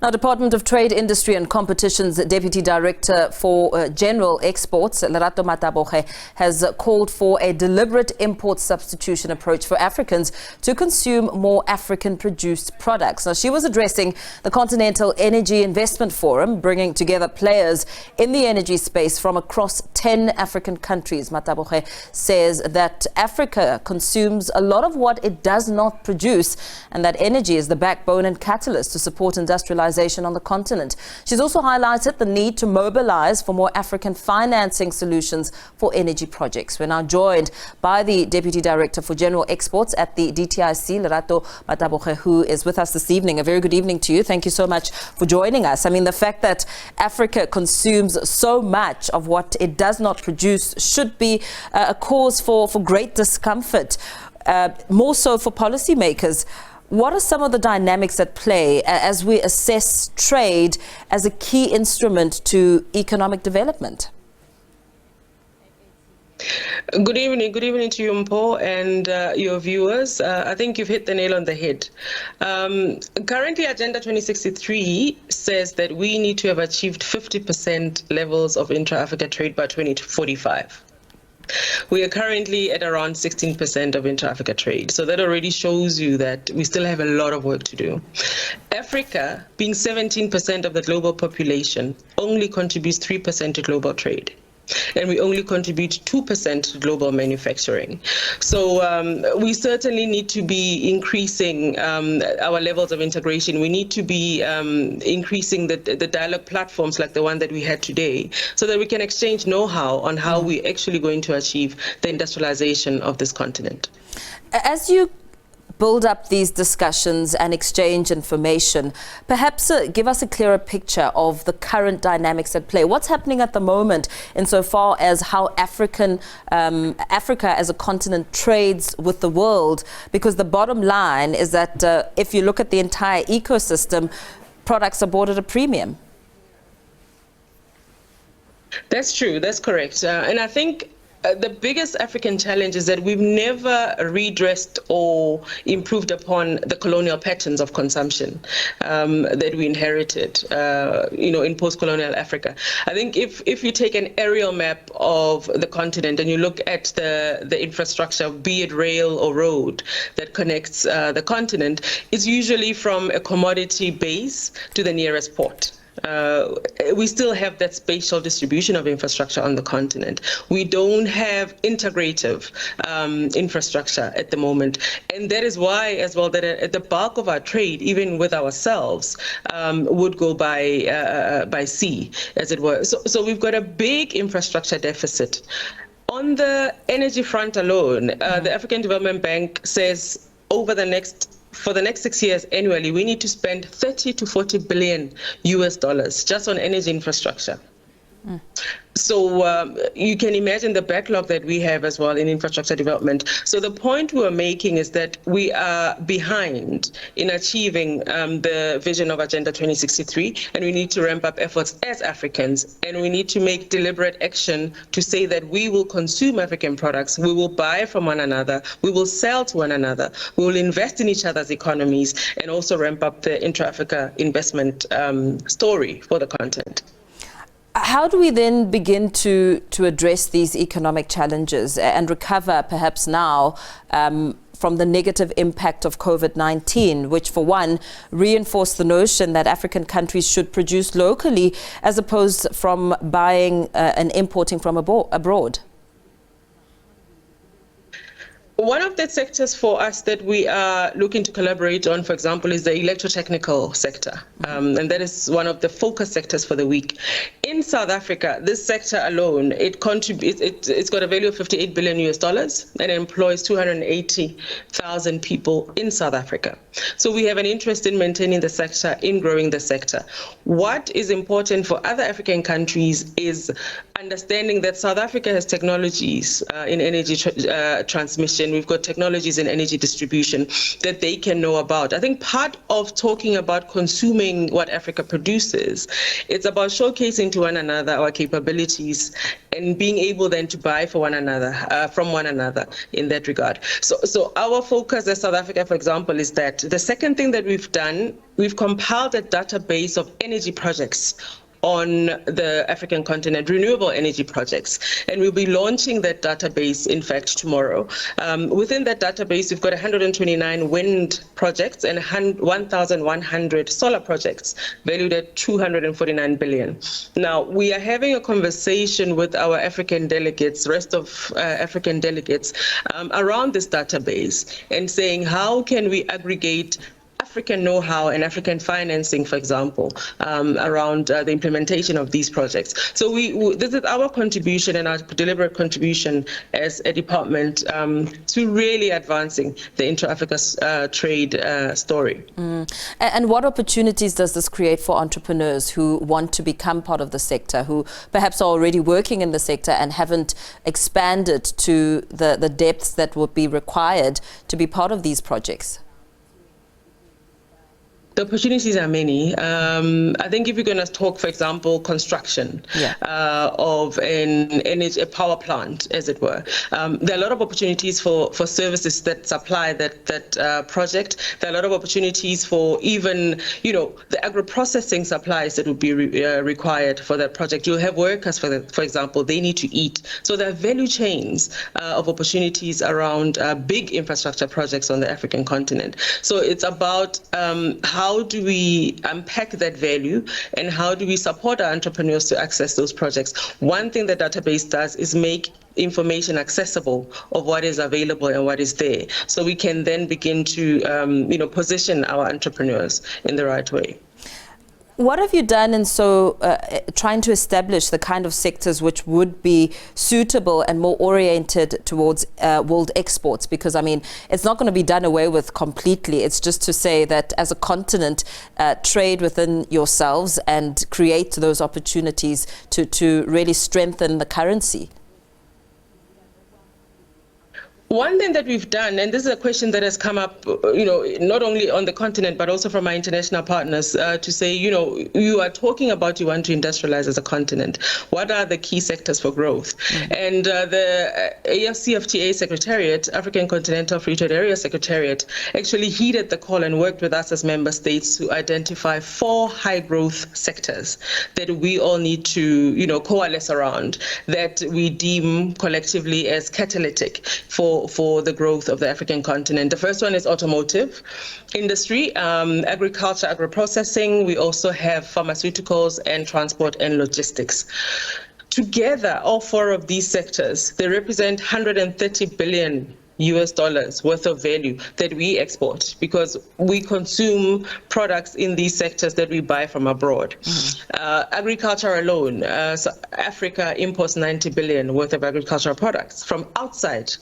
Now, Department of Trade, Industry and Competition's Deputy Director for General Exports, Lerato Mataboge, has called for a deliberate import substitution approach for Africans to consume more African-produced products. Now, she was addressing the Continental Energy Investment Forum, bringing together players in the energy space from across 10 African countries. Mataboge says that Africa consumes a lot of what it does not produce, and that energy is the backbone and catalyst to support industrialization on the continent. She's also highlighted the need to mobilize for more African financing solutions for energy projects. We're now joined by the Deputy Director for General Exports at the DTIC, Lerato Mataboge, who is with us this evening. A very good evening to you. Thank you so much for joining us. I mean, the fact that Africa consumes so much of what it does not produce should be a cause for great discomfort, more so for policymakers. What are some of the dynamics at play as we assess trade as a key instrument to economic development? Good evening to you, Mpo, and your viewers. I think you've hit the nail on the head. Currently, Agenda 2063 says that we need to have achieved 50% levels of intra-Africa trade by 2045. We are currently at around 16% of intra-Africa trade. So that already shows you that we still have a lot of work to do. Africa, being 17% of the global population, only contributes 3% to global trade. And we only contribute 2% to global manufacturing. So we certainly need to be increasing our levels of integration. We need to be increasing the dialogue platforms like the one that we had today, so that we can exchange know-how on how we're actually going to achieve the industrialization of this continent. As you build up these discussions and exchange information, perhaps give us a clearer picture of the current dynamics at play. What's happening at the moment insofar as how Africa as a continent trades with the world? Because the bottom line is that if you look at the entire ecosystem, products are bought at a premium. That's true. That's correct. And I think the biggest African challenge is that we've never redressed or improved upon the colonial patterns of consumption that we inherited, in post-colonial Africa. I think if you take an aerial map of the continent and you look at the infrastructure, be it rail or road, that connects the continent, it's usually from a commodity base to the nearest port. We still have that spatial distribution of infrastructure on the continent. We don't have integrative infrastructure at the moment. And that is why, as well, that the bulk of our trade, even with ourselves, would go by sea, as it were. So we've got a big infrastructure deficit. On the energy front alone, the African Development Bank says for the next 6 years annually, we need to spend 30 to 40 billion US dollars just on energy infrastructure. So you can imagine the backlog that we have as well in infrastructure development. So the point we're making is that we are behind in achieving the vision of Agenda 2063, and we need to ramp up efforts as Africans, and we need to make deliberate action to say that we will consume African products, we will buy from one another, we will sell to one another, we will invest in each other's economies, and also ramp up the intra-Africa investment story for the continent. How do we then begin to address these economic challenges and recover perhaps now from the negative impact of COVID-19, which for one reinforced the notion that African countries should produce locally as opposed from buying and importing from abroad? One of the sectors for us that we are looking to collaborate on, for example, is the electrotechnical sector. And that is one of the focus sectors for the week. In South Africa, this sector alone, it's got a value of 58 billion US dollars and employs 280,000 people in South Africa. So we have an interest in maintaining the sector, in growing the sector. What is important for other African countries is understanding that South Africa has technologies in energy transmission distribution, we've got technologies in energy distribution that they can know about. I think part of talking about consuming what Africa produces, it's about showcasing to one another our capabilities and being able then to buy for one another, from one another in that regard. So our focus as South Africa, for example, is that the second thing that we've done, we've compiled a database of energy projects on the African continent, renewable energy projects, and we'll be launching that database, in fact, tomorrow. Within that database, we've got 129 wind projects and 1,100 solar projects valued at 249 billion. Now, we are having a conversation with our African delegates, rest of African delegates, around this database and saying, how can we aggregate African know-how and African financing, for example, around the implementation of these projects. So this is our contribution and our deliberate contribution as a department to really advancing the intra-Africa trade story. And what opportunities does this create for entrepreneurs who want to become part of the sector, who perhaps are already working in the sector and haven't expanded to the depths that would be required to be part of these projects? The opportunities are many. I think if you're going to talk, for example, construction of a power plant, as it were, there are a lot of opportunities for services that supply that project. There are a lot of opportunities for even, the agro-processing supplies that would be required for that project. You'll have workers, for example, they need to eat. So there are value chains of opportunities around big infrastructure projects on the African continent. So it's about how do we unpack that value and how do we support our entrepreneurs to access those projects. One thing the database does is make information accessible of what is available and what is there, so we can then begin to position our entrepreneurs in the right way. What have you done in trying to establish the kind of sectors which would be suitable and more oriented towards world exports? Because, I mean, it's not going to be done away with completely. It's just to say that as a continent, trade within yourselves and create those opportunities to really strengthen the currency. One thing that we've done, and this is a question that has come up, not only on the continent, but also from our international partners, to say, you are talking about you want to industrialize as a continent. What are the key sectors for growth? And the AFCFTA Secretariat, African Continental Free Trade Area Secretariat, actually heeded the call and worked with us as member states to identify 4 high growth sectors that we all need to, coalesce around, that we deem collectively as catalytic for the growth of the African continent. The first one is automotive industry, agriculture, agro-processing. We also have pharmaceuticals and transport and logistics. Together, all 4 of these sectors, they represent $130 billion worth of value that we export, because we consume products in these sectors that we buy from abroad. Agriculture alone, Africa imports 90 billion worth of agricultural products from outside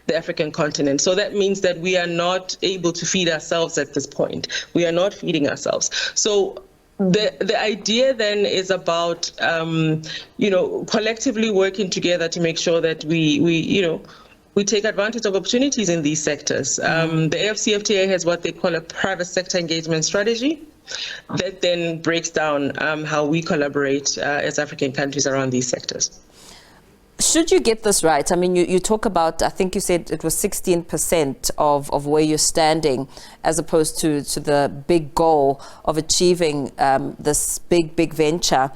the African continent. So that means that we are not able to feed ourselves at this point. We are not feeding ourselves. So the idea then is about collectively working together to make sure that we take advantage of opportunities in these sectors. The AFCFTA has what they call a private sector engagement strategy that then breaks down how we collaborate as African countries around these sectors. Should you get this right, I mean, you talk about, I think you said it was 16% of where you're standing, as opposed to the big goal of achieving this big venture.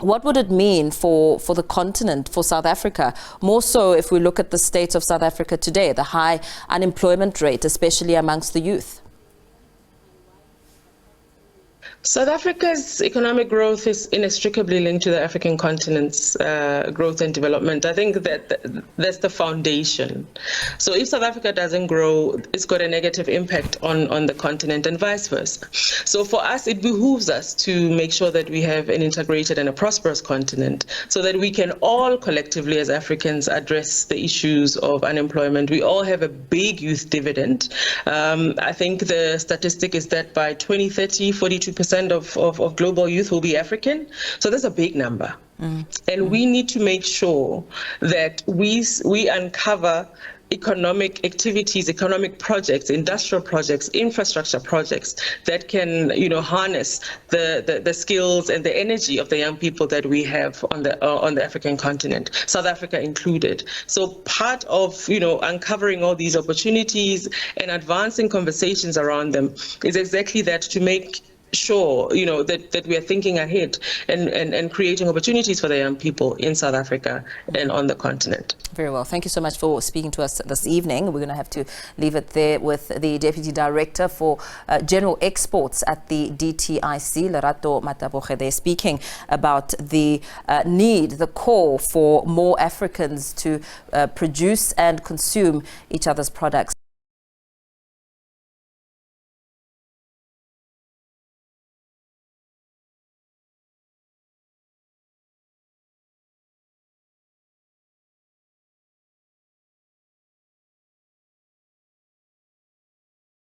What would it mean for the continent, for South Africa? More so if we look at the state of South Africa today, the high unemployment rate, especially amongst the youth. South Africa's economic growth is inextricably linked to the African continent's growth and development. I think that's the foundation. So if South Africa doesn't grow, it's got a negative impact on the continent and vice versa. So for us, it behooves us to make sure that we have an integrated and a prosperous continent, so that we can all collectively as Africans address the issues of unemployment. We all have a big youth dividend. I think the statistic is that by 2030, 42% of global youth will be African. So that's a big number. And we need to make sure that we uncover economic activities, economic projects, industrial projects, infrastructure projects that can, harness the skills and the energy of the young people that we have on the African continent, South Africa included. So part of, uncovering all these opportunities and advancing conversations around them is exactly that, to make sure, that we are thinking ahead and creating opportunities for the young people in South Africa and on the continent. Very well. Thank you so much for speaking to us this evening. We're going to have to leave it there with the Deputy Director for General Exports at the DTIC, Lerato Mataboge. They're speaking about the need, the call for more Africans to produce and consume each other's products.